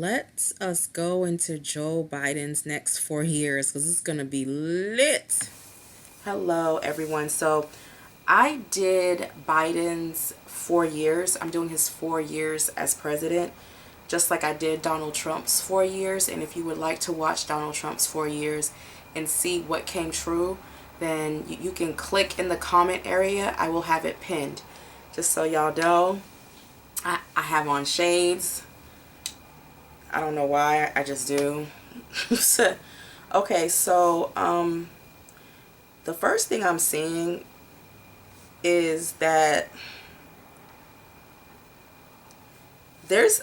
Let's us go into Joe Biden's next 4 years because it's gonna be lit. Hello, everyone. So, I did Biden's 4 years. I'm doing his 4 years as president, just like I did Donald Trump's 4 years. And if you would like to watch Donald Trump's 4 years and see what came true, then you can click in the comment area. I will have it pinned. Just so y'all know, I have on shades. I don't know why, I just do. Okay, so the first thing I'm seeing is that there's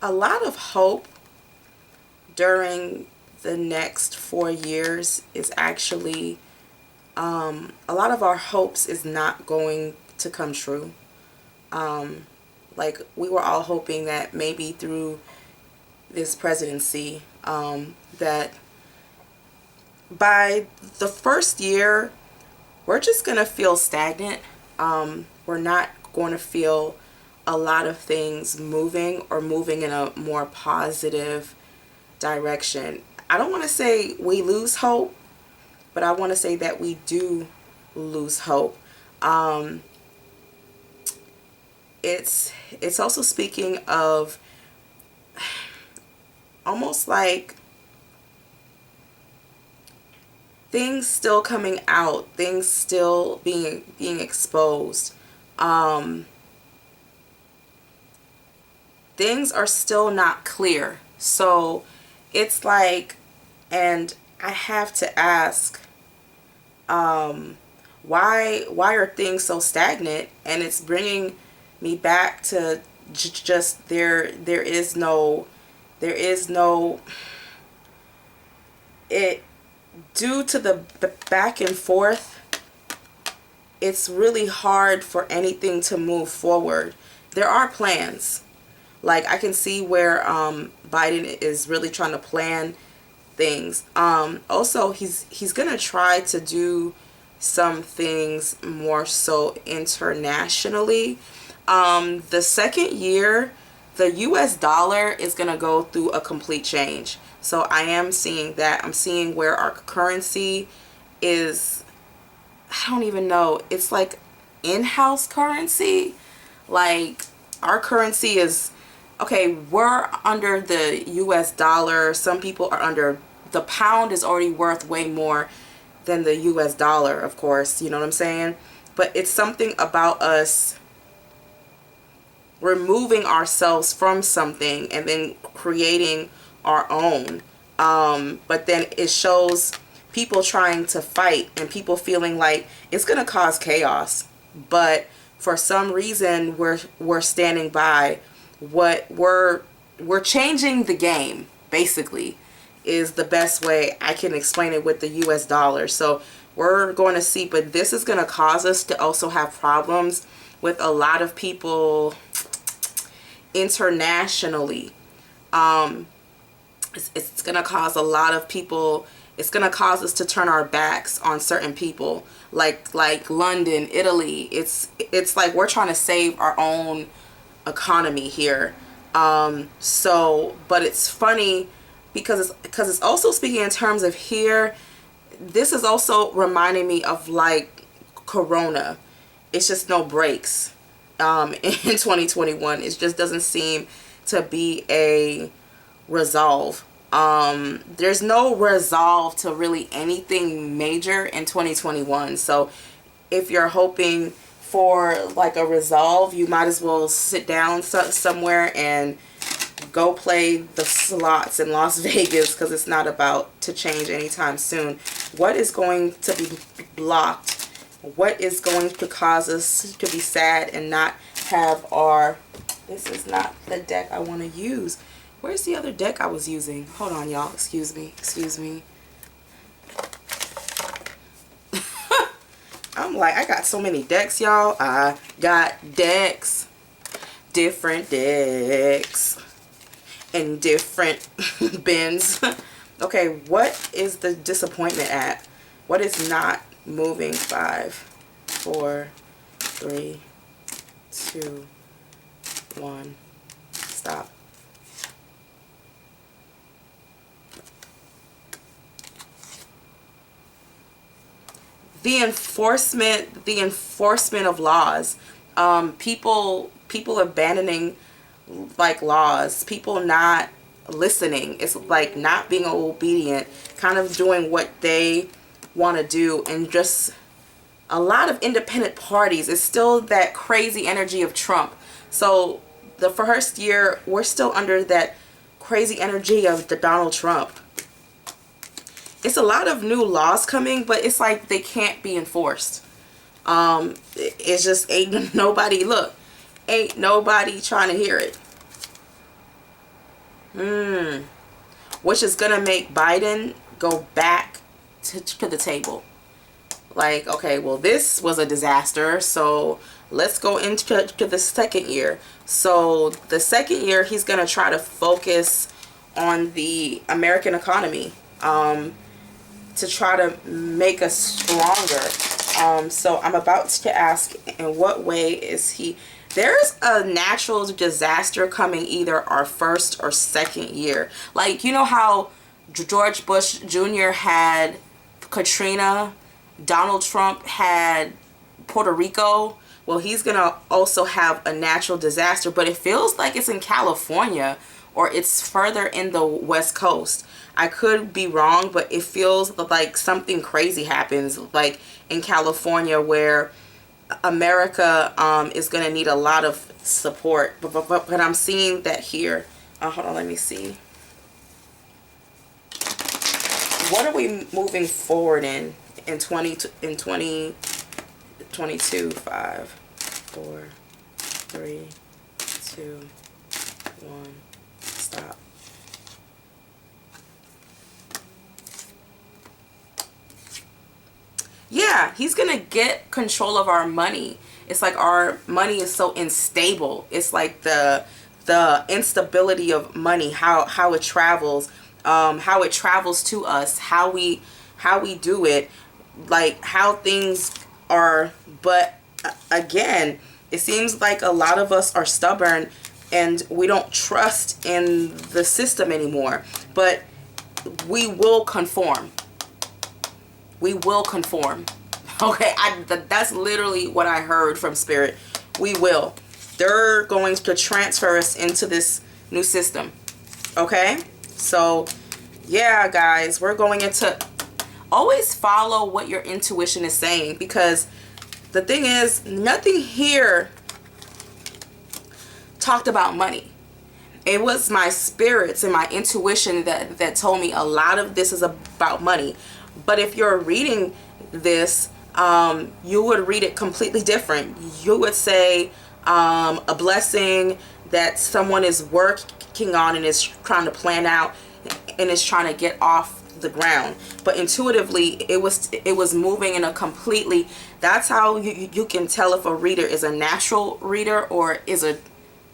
a lot of hope during the next 4 years. Is actually a lot of our hopes is not going to come true. Like, we were all hoping that maybe through this presidency, that by the first year, we're just going to feel stagnant. We're not going to feel a lot of things moving or moving in a more positive direction. I don't want to say we lose hope, but I want to say that we do lose hope. It's also speaking of almost like things still coming out, things still being exposed. Things are still not clear. So it's like, and I have to ask, why are things so stagnant? And it's bringing me back to just there is no it, due to the back and forth. It's really hard for anything to move forward. There are plans. Like, I can see where Biden is really trying to plan things. Also, he's gonna try to do some things more so internationally. The second year, the US dollar is gonna go through a complete change. So I am seeing that. I'm seeing where our currency is, I don't even know, it's like in-house currency. Like, our currency is, okay, we're under the US dollar. Some people are under, the pound is already worth way more than the US dollar, of course, you know what I'm saying? But it's something about us removing ourselves from something and then creating our own. But then it shows people trying to fight and people feeling like it's going to cause chaos. But for some reason, we're standing by what we're changing the game, basically, is the best way I can explain it with the US dollar. So we're going to see, but this is going to cause us to also have problems with a lot of people internationally. It's going to cause a lot of people, it's going to cause us to turn our backs on certain people, like London, Italy. It's like we're trying to save our own economy here. So, but it's funny because it's also speaking in terms of here. This is also reminding me of like Corona. It's just no breaks. In 2021, it just doesn't seem to be a resolve. There's no resolve to really anything major in 2021. So if you're hoping for like a resolve, you might as well sit down somewhere and go play the slots in Las Vegas, because it's not about to change anytime soon. What is going to be blocked? What is going to cause us to be sad and not have our... This is not the deck I want to use. Where's the other deck I was using? Hold on, y'all. Excuse me. Excuse me. I'm like, I got so many decks, y'all. I got decks. Different decks. In different bins. Okay, what is the disappointment at? What is not moving? 5, 4, 3, 2, 1. Stop. the enforcement of laws, people abandoning like laws, people not listening. It's like not being obedient, kind of doing what they want to do, and just a lot of independent parties. It's still that crazy energy of Trump. So the first year, we're still under that crazy energy of the Donald Trump. It's a lot of new laws coming, but it's like they can't be enforced. It's just ain't nobody, look, ain't nobody trying to hear it. Which is gonna make Biden go back to the table. Like, okay, well, this was a disaster, so let's go into the second year. So the second year, he's gonna try to focus on the American economy, to try to make us stronger. So I'm about to ask, in what way is he... There's a natural disaster coming either our first or second year. Like, you know how George Bush Jr. had Katrina, Donald Trump had Puerto Rico? Well, he's going to also have a natural disaster, but it feels like it's in California or it's further in the West Coast. I could be wrong, but it feels like something crazy happens, like in California, where America is going to need a lot of support. But I'm seeing that here. Hold on, let me see. What are we moving forward in 2022? 5, 4, 3, 2, 1. Stop. Yeah, he's gonna get control of our money. It's like our money is so unstable. It's like the instability of money, how it travels, how it travels to us, how we do it, like how things are. But again, it seems like a lot of us are stubborn and we don't trust in the system anymore. But we will conform. We will conform. Okay, that's literally what I heard from Spirit. We will. They're going to transfer us into this new system. Okay? So, yeah, guys, we're going into... Always follow what your intuition is saying, because the thing is, nothing here talked about money. It was my spirits and my intuition that told me a lot of this is about money. But if you're reading this, you would read it completely different. You would say a blessing that someone is working on and is trying to plan out and is trying to get off the ground. But intuitively, it was moving in a completely... That's how you can tell if a reader is a natural reader or is a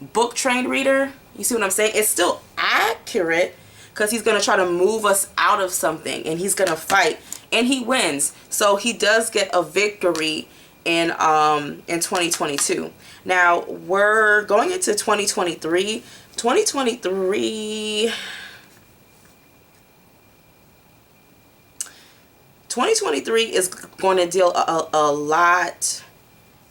book trained reader. You see what I'm saying? It's still accurate, because he's going to try to move us out of something, and he's going to fight, and he wins. So he does get a victory in 2022. Now we're going into 2023. 2023 is going to deal a lot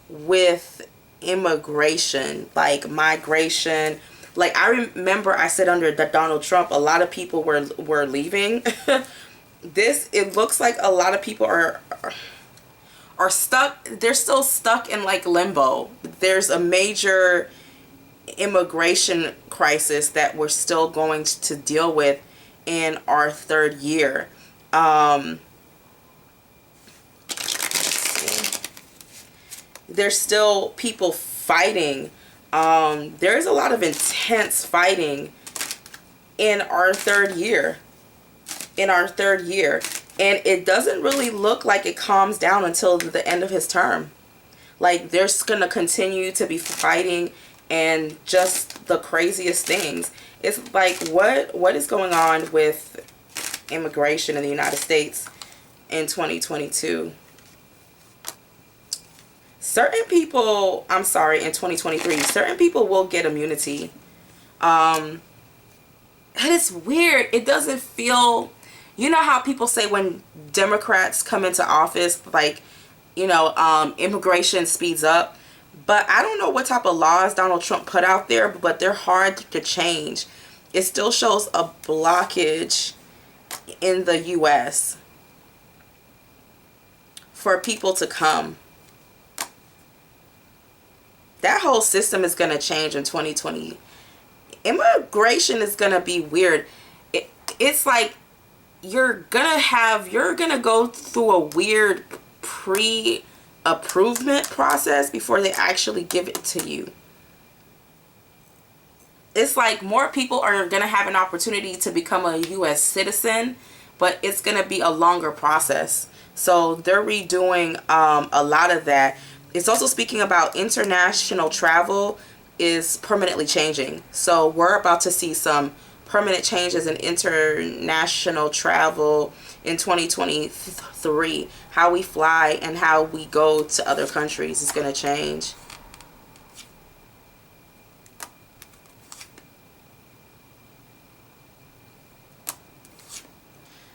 with immigration, like migration. Like, I remember I said under the Donald Trump, a lot of people were leaving. It looks like a lot of people are stuck. They're still stuck in like limbo. There's a major immigration crisis that we're still going to deal with in our third year. There's still people fighting. There's a lot of intense fighting in our third year. And it doesn't really look like it calms down until the end of his term. Like, there's going to continue to be fighting and just the craziest things. It's like, what is going on with immigration in the United States in 2022? Certain people, in 2023, certain people will get immunity. And it's weird. It doesn't feel, You know how people say when Democrats come into office, like, immigration speeds up. But I don't know what type of laws Donald Trump put out there, but they're hard to change. It still shows a blockage in the U.S. for people to come. That whole system is going to change in 2020. Immigration is going to be weird. It's like you're going to go through a weird pre-approvement process before they actually give it to you. It's like more people are going to have an opportunity to become a U.S. citizen, but it's going to be a longer process. So they're redoing a lot of that. It's also speaking about international travel is permanently changing. So we're about to see some permanent changes in international travel in 2023. How we fly and how we go to other countries is going to change.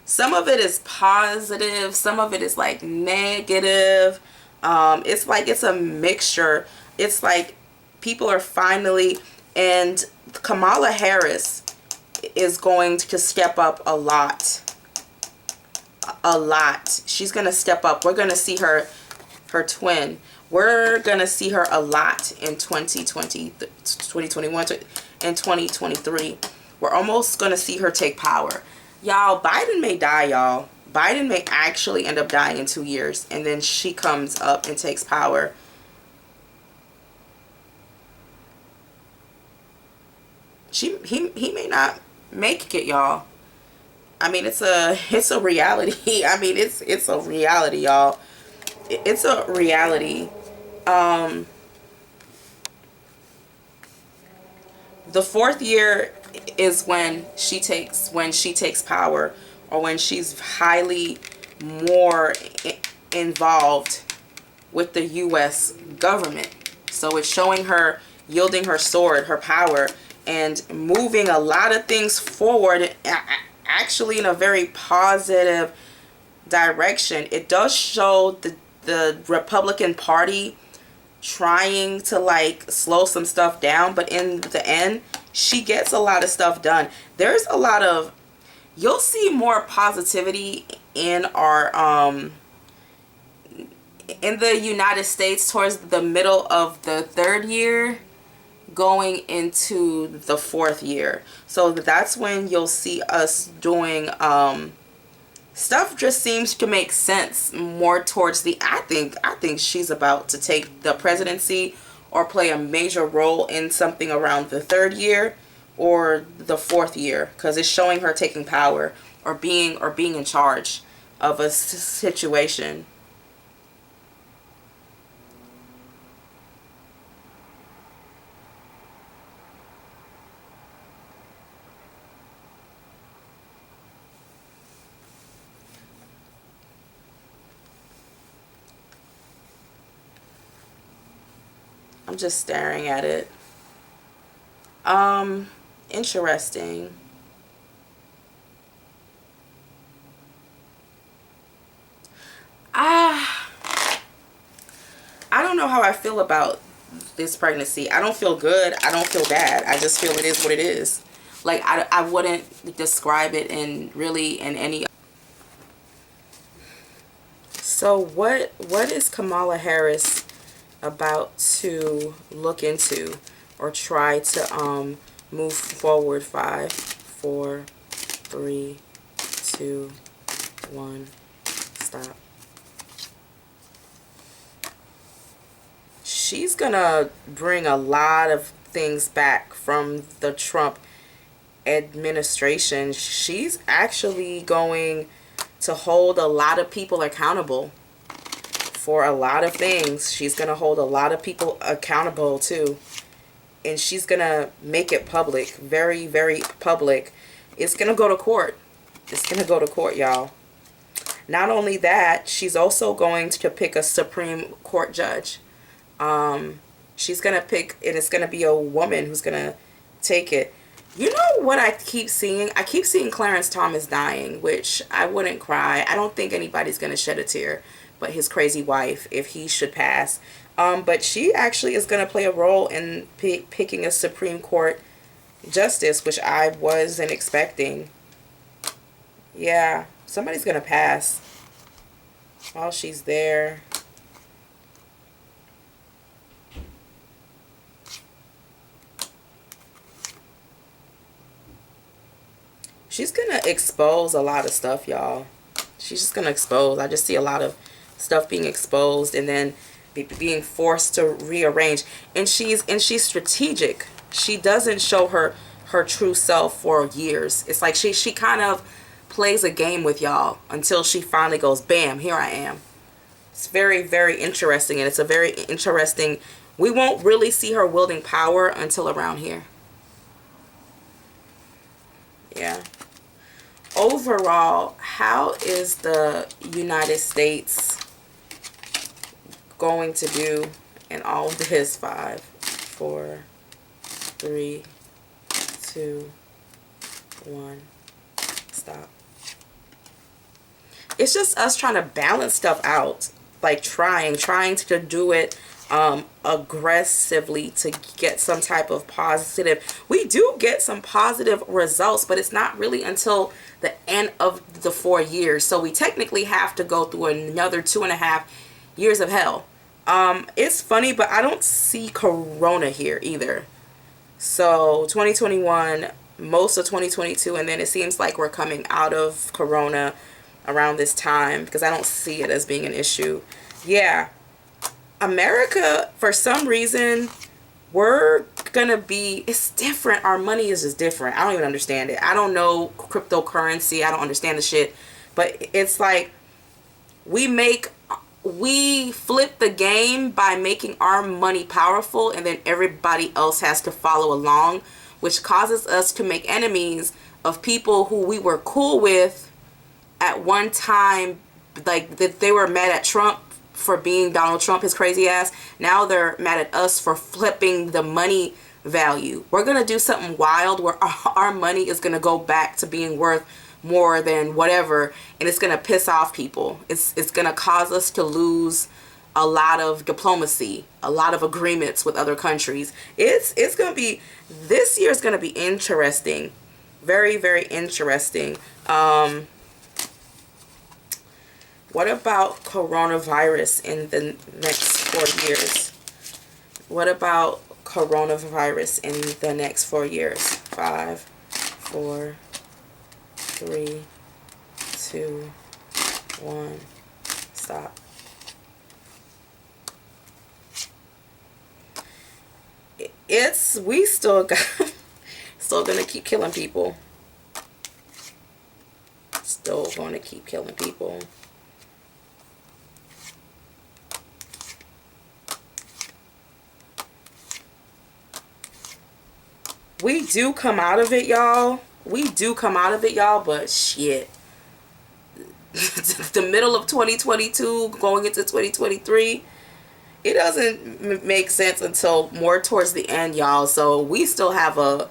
Some of it is positive, some of it is like negative. It's like it's a mixture. It's like people are finally, and Kamala Harris is going to step up a lot. A lot. She's going to step up. We're going to see her twin. We're going to see her a lot in 2021 and 2023. We're almost going to see her take power. Y'all, Biden may die, y'all. Biden may actually end up dying in 2 years. And then she comes up and takes power. He may not make it, y'all. I mean, it's a reality. I mean, it's a reality, y'all. It's a reality. The fourth year is when she takes power, or when she's highly more involved with the U.S. government. So it's showing her yielding her sword, her power, and moving a lot of things forward, actually in a very positive direction. It does show the Republican Party trying to like slow some stuff down, but in the end she gets a lot of stuff done. There's a lot of, you'll see more positivity in our in the United States towards the middle of the third year going into the fourth year. So that's when you'll see us doing stuff just seems to make sense more towards the, I think she's about to take the presidency or play a major role in something around the third year or the fourth year, because it's showing her taking power or being in charge of a situation. I'm just staring at it. Interesting. I don't know how I feel about this pregnancy. I don't feel good. I don't feel bad. I just feel it is what it is. Like, I wouldn't describe it in any. So what is Kamala Harris about to look into or try to move forward? 5, 4, 3, 2, 1, stop. She's gonna bring a lot of things back from the Trump administration. She's actually going to hold a lot of people accountable for a lot of things. She's going to hold a lot of people accountable too. And she's going to make it public. Very, very public. It's going to go to court. It's going to go to court, y'all. Not only that, she's also going to pick a Supreme Court judge. She's going to pick, and it's going to be a woman who's going to take it. You know what I keep seeing? I keep seeing Clarence Thomas dying, which I wouldn't cry. I don't think anybody's going to shed a tear but his crazy wife if he should pass. But she actually is going to play a role in picking a Supreme Court justice, which I wasn't expecting. Yeah, somebody's going to pass while she's there. She's gonna expose a lot of stuff, y'all. She's just gonna expose. I just see a lot of stuff being exposed and then being forced to rearrange. And she's strategic. She doesn't show her true self for years. It's like she kind of plays a game with y'all until she finally goes, bam, here I am. It's very, very interesting, and it's a very interesting. We won't really see her wielding power until around here. Yeah. Overall, how is the United States going to do in all of this? 5, 4, 3, 2, 1. Stop. It's just us trying to balance stuff out. Like trying to do it aggressively to get some type of positive. We do get some positive results, but it's not really until the end of the 4 years. So we technically have to go through another 2.5 years of hell. It's funny, but I don't see Corona here either. So 2021, most of 2022, and then it seems like we're coming out of Corona around this time because I don't see it as being an issue. Yeah. America, for some reason, we're gonna be, it's different. Our money is just different. I don't even understand it. I don't know cryptocurrency. I don't understand the shit. But it's like we flip the game by making our money powerful, and then everybody else has to follow along, which causes us to make enemies of people who we were cool with at one time. Like that they were mad at Trump for being Donald Trump, his crazy ass. Now they're mad at us for flipping the money value. We're gonna do something wild where our money is gonna go back to being worth more than whatever, and it's gonna piss off people. It's gonna cause us to lose a lot of diplomacy, a lot of agreements with other countries. It's gonna be, this year is gonna be interesting, very, very interesting. What about coronavirus in the next 4 years? What about coronavirus in the next 4 years? 5, 4, 3, 2, 1. Stop. We still gonna keep killing people. Still gonna keep killing people. We do come out of it, y'all. We do come out of it, y'all, but shit. The middle of 2022 going into 2023, it doesn't make sense until more towards the end, y'all. So we still have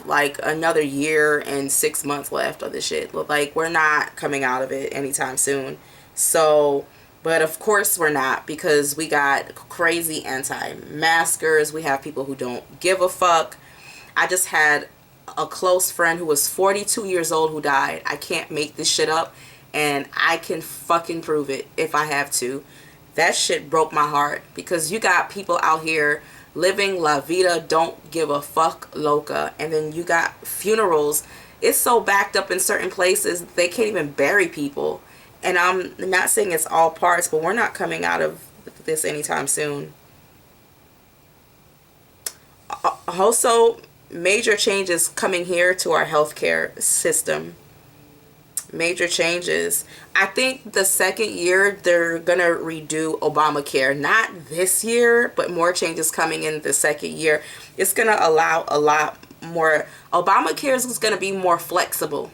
like another year and 6 months left of this shit. Like, we're not coming out of it anytime soon. So, but of course we're not, because we got crazy anti-maskers. We have people who don't give a fuck. I just had a close friend who was 42 years old who died. I can't make this shit up, and I can fucking prove it if I have to. That shit broke my heart, because you got people out here living la vida, don't give a fuck loca, and then you got funerals. It's so backed up in certain places they can't even bury people. And I'm not saying it's all parts, but we're not coming out of this anytime soon. Also, major changes coming here to our healthcare system. Major changes. I think the second year they're gonna redo Obamacare. Not this year, but more changes coming in the second year. It's gonna allow a lot more. Obamacare is gonna be more flexible.